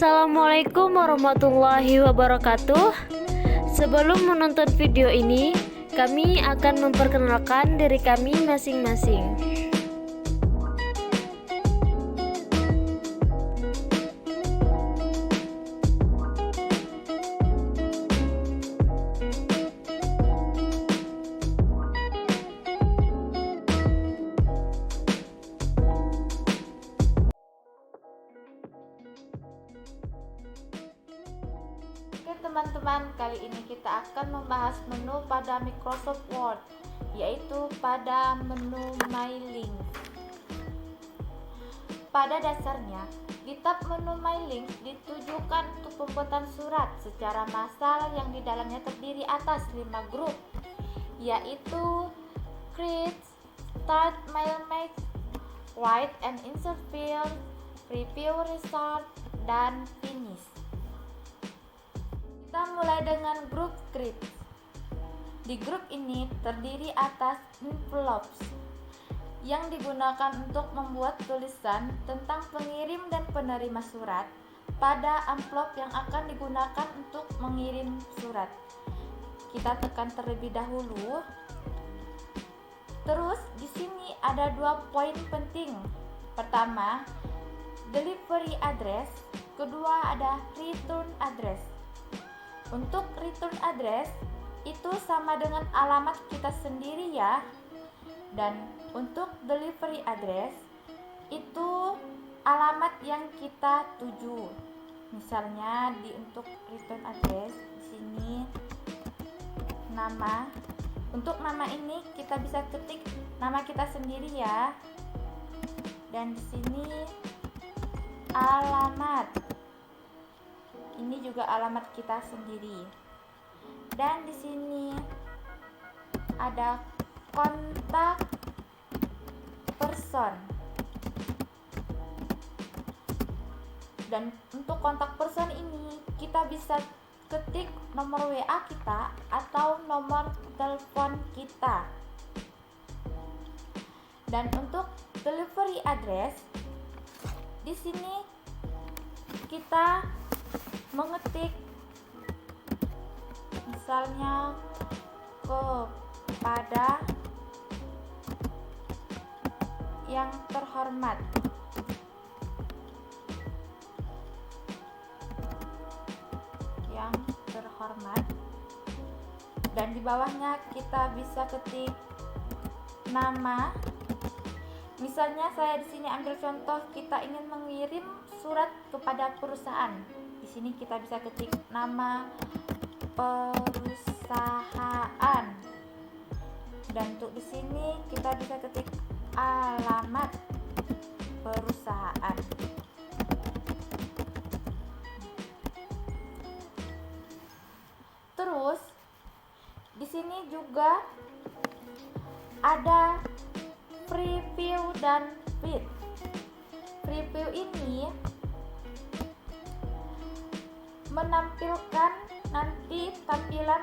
Assalamualaikum warahmatullahi wabarakatuh. Sebelum menonton video ini, kami akan memperkenalkan diri kami masing-masing. Oke teman-teman, kali ini kita akan membahas menu pada Microsoft Word, yaitu pada menu My Links. Pada dasarnya, di tab menu My Links ditujukan untuk pembuatan surat secara massal yang di dalamnya terdiri atas 5 grup, yaitu Create, Start Mail Match, Write and Insert Field, Preview Result, dan Finish. Kita mulai dengan grup Create. Di grup ini terdiri atas envelopes yang digunakan untuk membuat tulisan tentang pengirim dan penerima surat pada amplop yang akan digunakan untuk mengirim surat. Kita tekan terlebih dahulu. Terus di sini ada 2 poin penting. Pertama, delivery address, kedua ada return address. Untuk return address itu sama dengan alamat kita sendiri ya. Dan untuk delivery address itu alamat yang kita tuju. Misalnya untuk return address di sini nama. Untuk nama ini kita bisa ketik nama kita sendiri ya. Dan di sini alamat. Ini juga alamat kita sendiri. Dan di sini ada kontak person. Dan untuk kontak person ini kita bisa ketik nomor WA kita atau nomor telepon kita. Dan untuk delivery address di sini kita mengetik misalnya kepada yang terhormat. Yang terhormat. Dan di bawahnya kita bisa ketik nama. Misalnya saya di sini ambil contoh, kita ingin mengirim surat kepada perusahaan. Di sini kita bisa ketik nama perusahaan. Dan untuk di sini kita bisa ketik alamat perusahaan. Terus di sini juga ada preview dan feed. Preview ini menampilkan nanti tampilan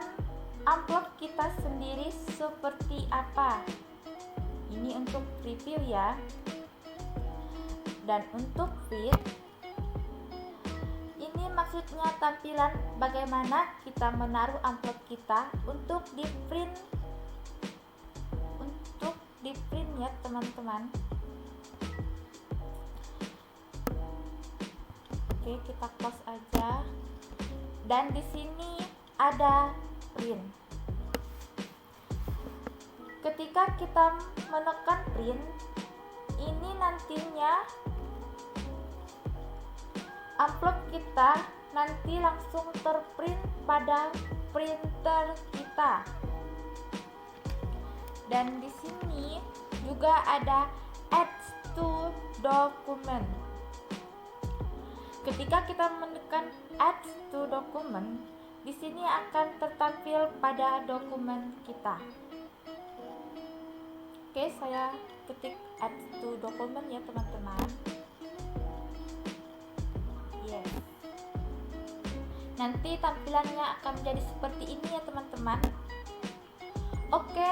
amplop kita sendiri seperti apa. Ini untuk preview ya. Dan untuk feed ini maksudnya tampilan bagaimana kita menaruh amplop kita untuk di print ya teman-teman. Oke, kita close aja. Dan di sini ada print. Ketika kita menekan print, ini nantinya amplop kita nanti langsung terprint pada printer kita. Dan di sini juga ada add to document. Ketika kita menekan add to document, di sini akan tertampil pada dokumen kita. Oke, saya ketik add to document ya teman-teman. Yes. Nanti tampilannya akan menjadi seperti ini ya teman-teman. Oke,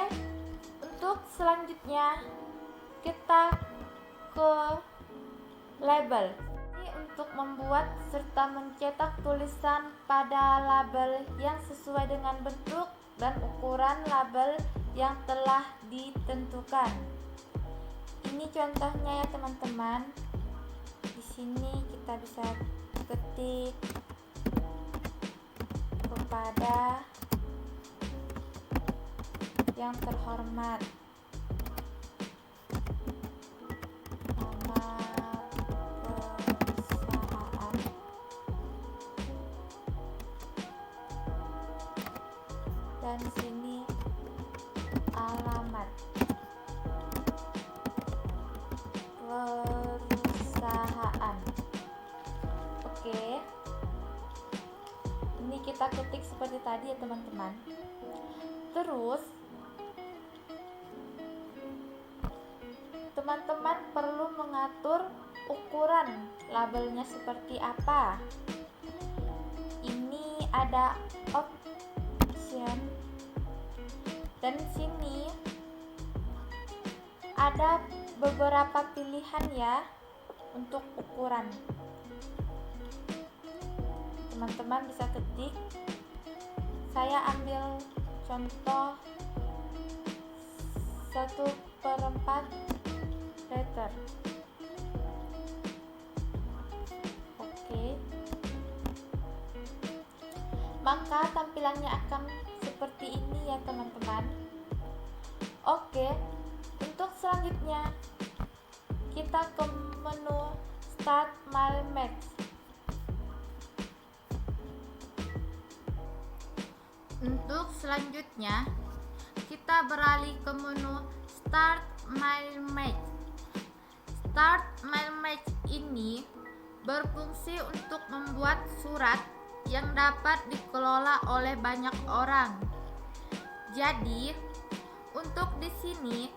untuk selanjutnya kita ke label. untuk membuat serta mencetak tulisan pada label yang sesuai dengan bentuk dan ukuran label yang telah ditentukan. Ini contohnya ya teman-teman. Di sini kita bisa ketik kepada yang terhormat, nama perusahaan, dan sini alamat perusahaan. Oke, ini kita ketik seperti tadi ya teman-teman. Terus teman-teman perlu mengatur ukuran labelnya seperti apa. Ini ada option, dan sini ada beberapa pilihan ya untuk ukuran. Teman-teman bisa ketik. Saya ambil contoh 1/4 liter. Oke. Maka tampilannya akan seperti ini ya teman-teman. Oke. Untuk selanjutnya kita ke menu Start My Max. Untuk selanjutnya kita beralih ke menu Start My Max. Start My Max ini berfungsi untuk membuat surat yang dapat dikelola oleh banyak orang. Jadi, untuk di sini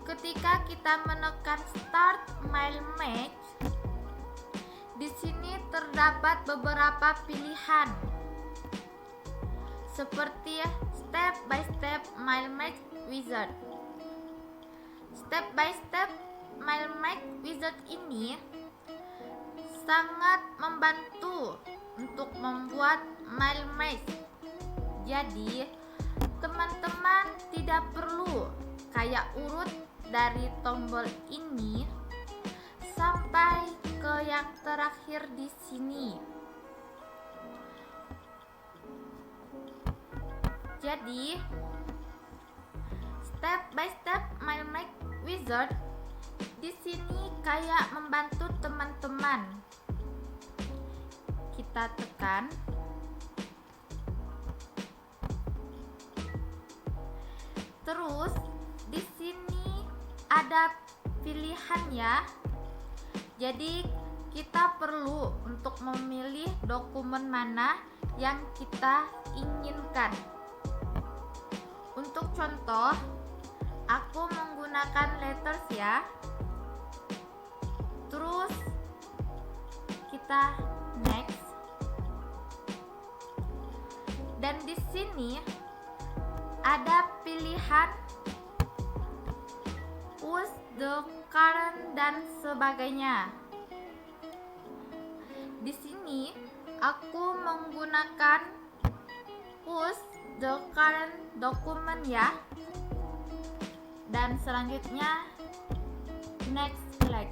ketika kita menekan Start My Max, di sini terdapat beberapa pilihan seperti Step by Step My Max Wizard. Step by Step My Max Wizard ini sangat membantu untuk membuat My Max. Jadi, teman-teman tidak perlu kayak urut dari tombol ini sampai ke yang terakhir di sini. Jadi, Step by Step My Max Wizard di sini kayak membantu teman-teman. Kita tekan. Terus di sini ada pilihan ya. Jadi kita perlu untuk memilih dokumen mana yang kita inginkan. Untuk contoh, aku menggunakan letters ya. Terus kita next. Dan di sini ada pilihan use the current dan sebagainya. Di sini aku menggunakan use the current document ya. Dan selanjutnya next select.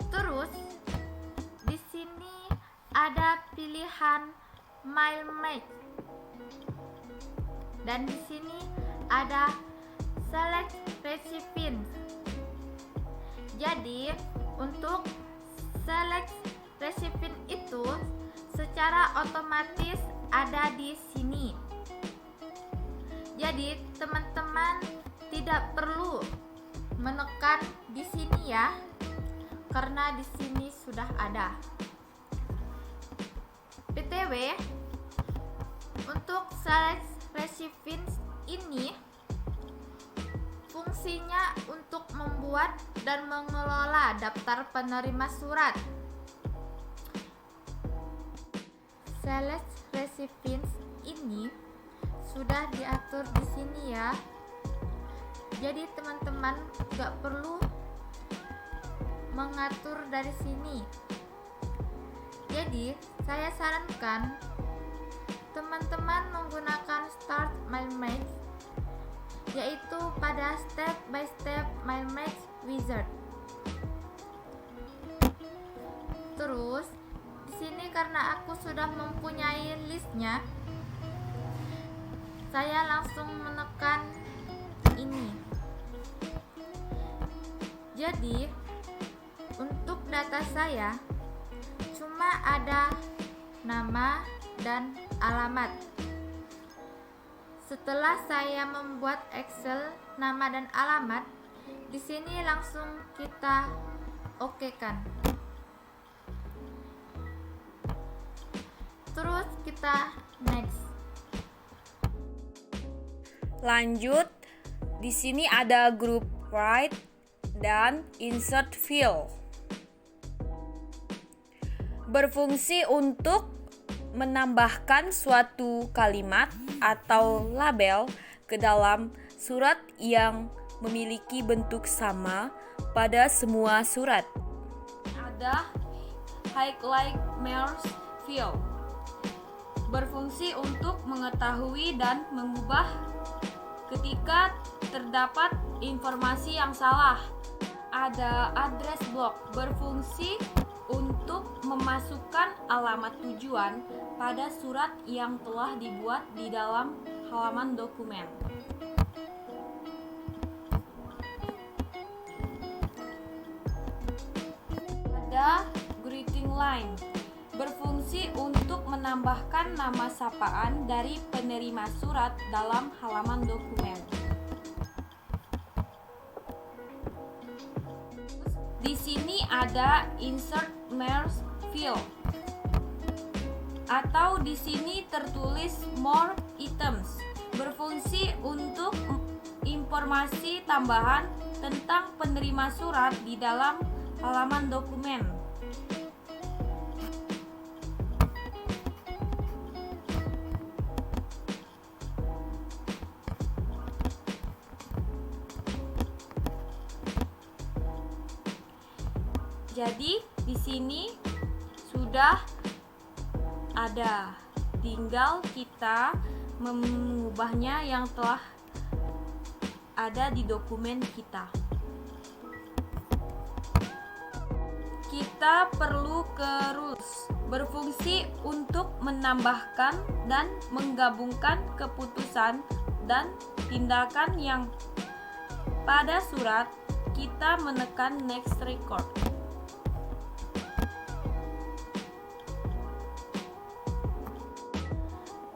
Terus di sini ada pilihan My Max. Dan di sini ada select recipient. Jadi untuk select recipient itu secara otomatis ada di sini. Jadi teman-teman tidak perlu menekan di sini ya, karena di sini sudah ada. BTW, untuk select recipient ini fungsinya untuk membuat dan mengelola daftar penerima surat. Select recipients ini sudah diatur di sini ya. Jadi teman-teman gak perlu mengatur dari sini. Jadi, saya sarankan teman-teman menggunakan Start My Match, yaitu pada step by step My Match Wizard. Terus, di sini karena aku sudah mempunyai listnya, saya langsung menekan ini. Jadi, untuk data saya cuma ada nama dan alamat. Setelah saya membuat Excel nama dan alamat, di sini langsung kita okekan. Terus kita next. Lanjut, di sini ada group write dan insert field. Berfungsi untuk menambahkan suatu kalimat atau label ke dalam surat yang memiliki bentuk sama pada semua surat. Ada highlight marks field. Berfungsi untuk mengetahui dan mengubah ketika terdapat informasi yang salah. Ada address block, berfungsi untuk memasukkan alamat tujuan pada surat yang telah dibuat di dalam halaman dokumen. Ada greeting line, berfungsi untuk menambahkan nama sapaan dari penerima surat dalam halaman dokumen. Di sini ada insert marks field, atau di sini tertulis more items, berfungsi untuk informasi tambahan tentang penerima surat di dalam halaman dokumen. Jadi di sini sudah ada, tinggal kita mengubahnya yang telah ada di dokumen kita. Kita perlu ke rules, berfungsi untuk menambahkan dan menggabungkan keputusan dan tindakan yang pada surat. Kita menekan next record.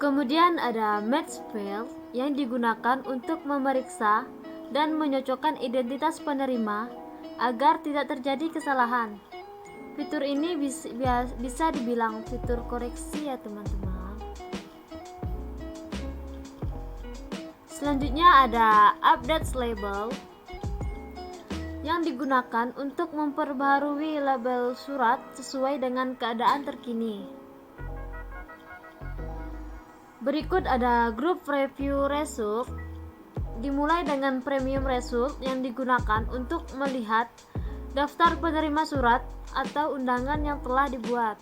Kemudian ada match field yang digunakan untuk memeriksa dan menyocokkan identitas penerima agar tidak terjadi kesalahan. Fitur ini bisa dibilang fitur koreksi ya teman-teman. Selanjutnya ada update label yang digunakan untuk memperbaharui label surat sesuai dengan keadaan terkini. Berikut ada group review result, dimulai dengan premium result yang digunakan untuk melihat daftar penerima surat atau undangan yang telah dibuat.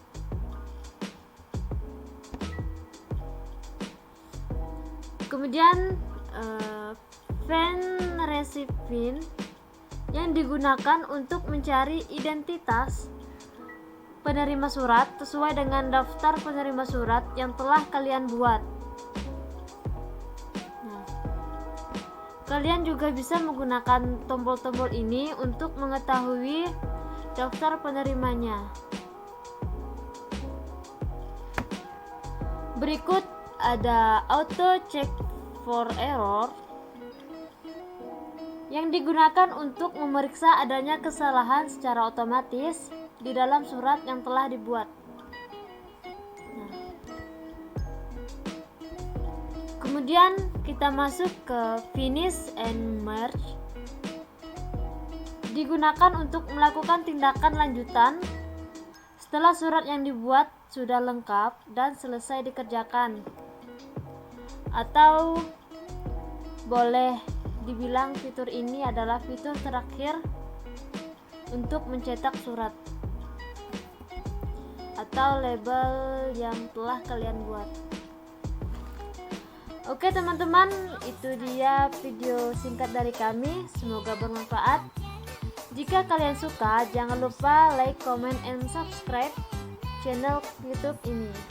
Kemudian fan recipient yang digunakan untuk mencari identitas penerima surat sesuai dengan daftar penerima surat yang telah kalian buat. Nah, kalian juga bisa menggunakan tombol-tombol ini untuk mengetahui daftar penerimanya. Berikut ada auto check for error yang digunakan untuk memeriksa adanya kesalahan secara otomatis di dalam surat yang telah dibuat. Nah, kemudian kita masuk ke finish and merge. Digunakan untuk melakukan tindakan lanjutan setelah surat yang dibuat sudah lengkap dan selesai dikerjakan. Atau boleh dibilang fitur ini adalah fitur terakhir untuk mencetak surat atau label yang telah kalian buat. Oke teman-teman, itu dia video singkat dari kami, semoga bermanfaat. Jika kalian suka, jangan lupa like, comment, and subscribe channel YouTube ini.